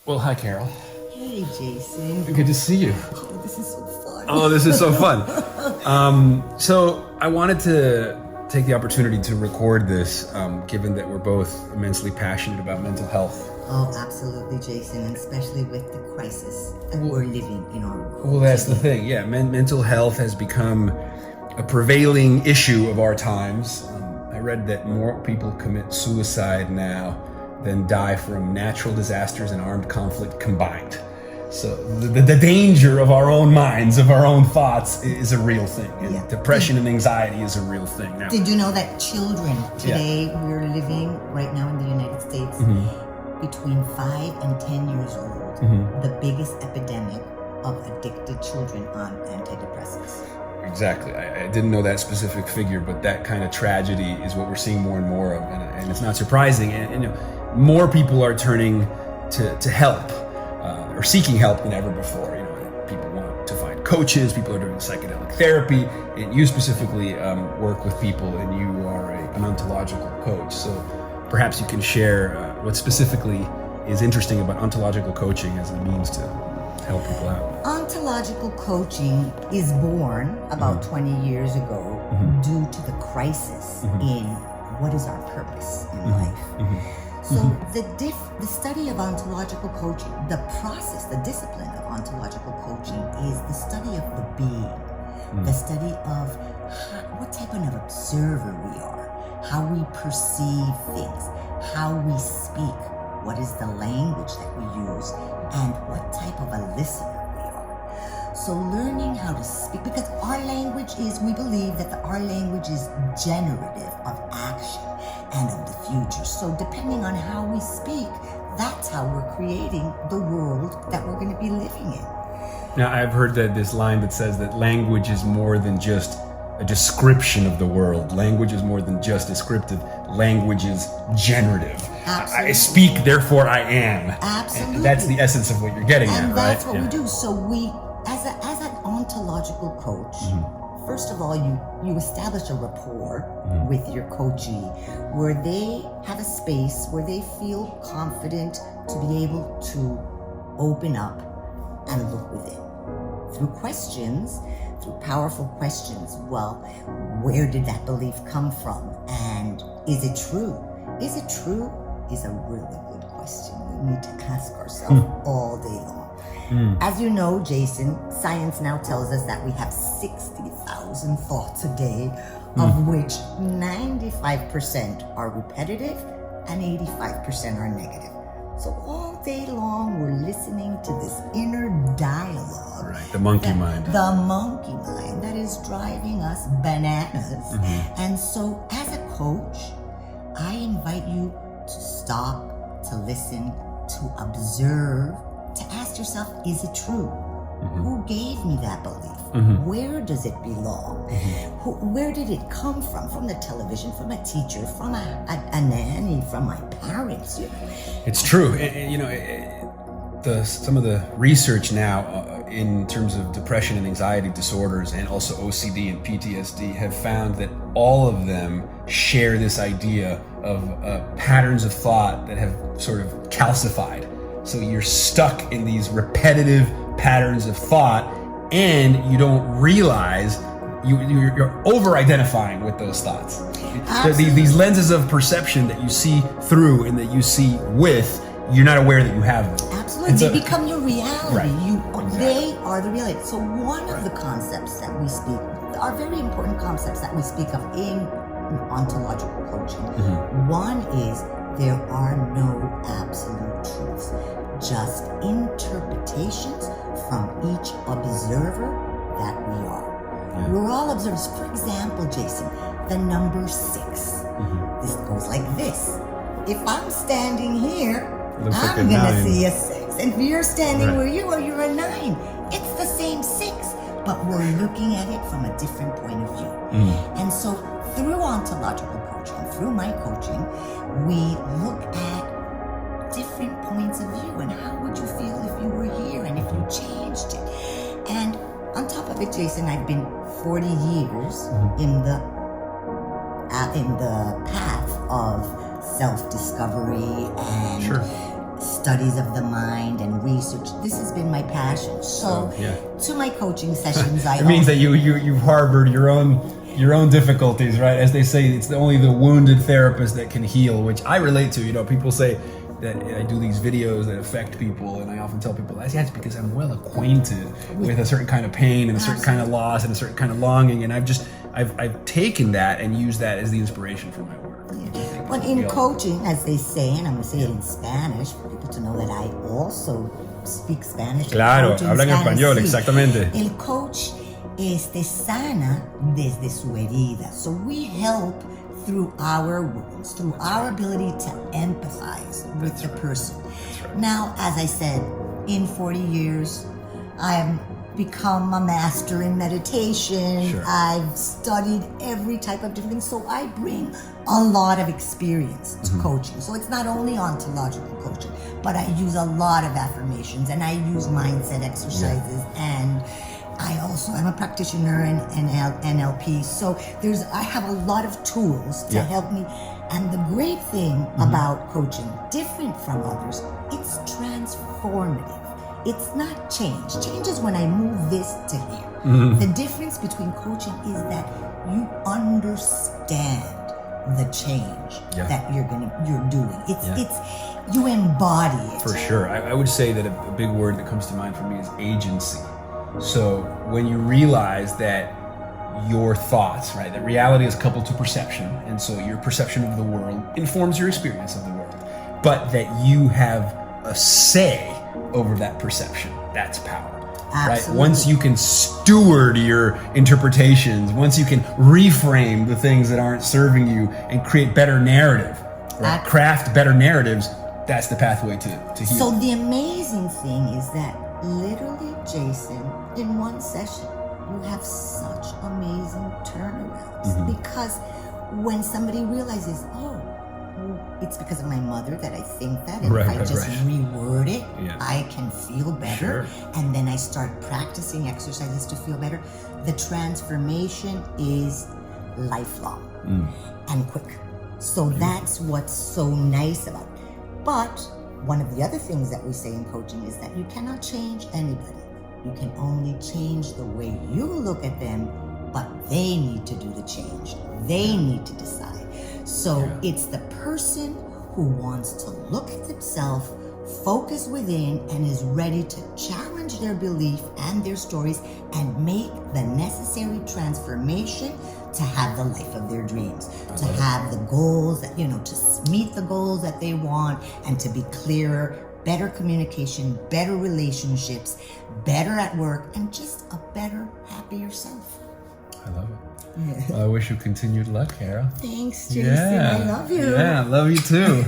Well, hi, Carol. Hey, Jason. Good to see you. Oh, this is so fun. Oh, this is so fun. So I wanted to take the opportunity to record this, given that we're both immensely passionate about mental health. Oh, absolutely, Jason, and especially with the crisis that we're living in our world. Well, that's the thing. Yeah, mental health has become a prevailing issue of our times. I read that more people commit suicide now than die from natural disasters and armed conflict combined. So the danger of our own minds, of our own thoughts, is a real thing. And Yeah. depression and anxiety is a real thing. Now, Did you know that children today, we're living right now in the United States, between 5 and 10 years old, the biggest epidemic of addicted children on antidepressants. exactly. I didn't know that specific figure, but that kind of tragedy is what we're seeing more and more of, and it's not surprising. And more people are turning to help. Or seeking help than ever before. People want to find coaches, people are doing psychedelic therapy, and you specifically work with people, and you are an ontological coach. So perhaps you can share what specifically is interesting about ontological coaching as a means to help people out. Ontological coaching is born about 20 years ago due to the crisis in what is our purpose in life. So the study of ontological coaching, the process, the discipline of ontological coaching is the study of the being, the study of what type of an observer we are, how we perceive things, how we speak, what is the language that we use, and what type of a listener we are. So learning how to speak, because our language is, we believe that our language is generative of action and of the future. So depending on how we speak, that's how we're creating the world that we're going to be living in. Now, I've heard that this line that says that language is more than just a description of the world. Language is more than just descriptive. Language is generative. Absolutely. I speak, therefore I am. Absolutely. And that's the essence of what you're getting at, And right? that's what we do. So we, as an ontological coach, first of all, you establish a rapport with your coachee where they have a space where they feel confident to be able to open up and look within. Through questions, through powerful questions. Well, where did that belief come from? And is it true? Is it true? Is a really good question we need to ask ourselves all day long. As you know, Jason, science now tells us that we have 60,000 thoughts a day, of which 95% are repetitive and 85% are negative. So all day long, we're listening to this inner dialogue. Right, the monkey mind. The monkey mind that is driving us bananas. And so as a coach, I invite you to stop, to listen, to observe, to ask yourself, is it true? Who gave me that belief? Where does it belong? Where did it come from? From the television, from a teacher, from a nanny, from my parents? It's true. Some of the research now in terms of depression and anxiety disorders and also OCD and PTSD have found that all of them share this idea of patterns of thought that have sort of calcified. So you're stuck in these repetitive patterns of thought, and you don't realize you're over-identifying with those thoughts. These lenses of perception that you see through and that you see with, you're not aware that you have them. Absolutely, they become your reality. Right. They are the reality. So one of the concepts that we speak, are very important concepts that we speak of in ontological coaching. One is there are no absolute truths, just interpretations from each observer that we are. We're all observers. For example, Jason, the number 6. This goes like this. If I'm standing here, I'm going to see a 6. And if you're standing where you are, you're a 9. It's the same 6, but we're looking at it from a different point of view. And so through ontological coaching, through my coaching, we look at different points of view and how would you feel if you were here and if you changed it. And on top of it, Jason, I've been 40 years in the path of self-discovery and studies of the mind and research. This has been my passion. So to my coaching sessions, it means that you've harbored your own difficulties, right? As they say, it's only the wounded therapist that can heal, which I relate to. You know, people say that I do these videos that affect people, and I often tell people, yeah, it's because I'm well acquainted with a certain kind of pain and a certain kind of loss and a certain kind of longing, and I've taken that and used that as the inspiration for my work. But in coaching, as they say, and I'm going to say it in Spanish for people to know that I also speak Spanish. Claro, hablan español, exactamente. El coach sana desde su herida. So we help through our wounds, through our ability to empathize with the person. Now, as I said, in 40 years, I've become a master in meditation. I've studied every type of different thing. So I bring a lot of experience to coaching. So it's not only ontological coaching, but I use a lot of affirmations, and I use mindset exercises, and I'm a practitioner in NLP. So I have a lot of tools to help me. And the great thing about coaching, different from others, it's transformative. It's not change. Change is when I move this to here. The difference between coaching is that you understand the change that you're doing. It's you embody it. For sure. I would say that a big word that comes to mind for me is agency. So when you realize that your thoughts, right, that reality is coupled to perception, and so your perception of the world informs your experience of the world, but that you have a say over that perception, that's power. Right? Once you can steward your interpretations, once you can reframe the things that aren't serving you and create better narrative, right? Craft better narratives, that's the pathway to heal. So the amazing thing is that literally, Jason, in one session, you have such amazing turnarounds. Because when somebody realizes, it's because of my mother that I think that, and if I just reword it, I can feel better. And then I start practicing exercises to feel better. The transformation is lifelong and quick. So that's what's so nice about it. But one of the other things that we say in coaching is that you cannot change anybody. You can only change the way you look at them, but they need to do the change. They need to decide. So it's the person who wants to look at themselves, focus within, and is ready to challenge their belief and their stories and make the necessary transformation to have the life of their dreams, to have the goals that, to meet the goals that they want, and to be clearer, better communication, better relationships, better at work, and just a better, happier self. I love it. Well, I wish you continued luck, Kara. Thanks, Jason. I love you. Yeah, I love you too.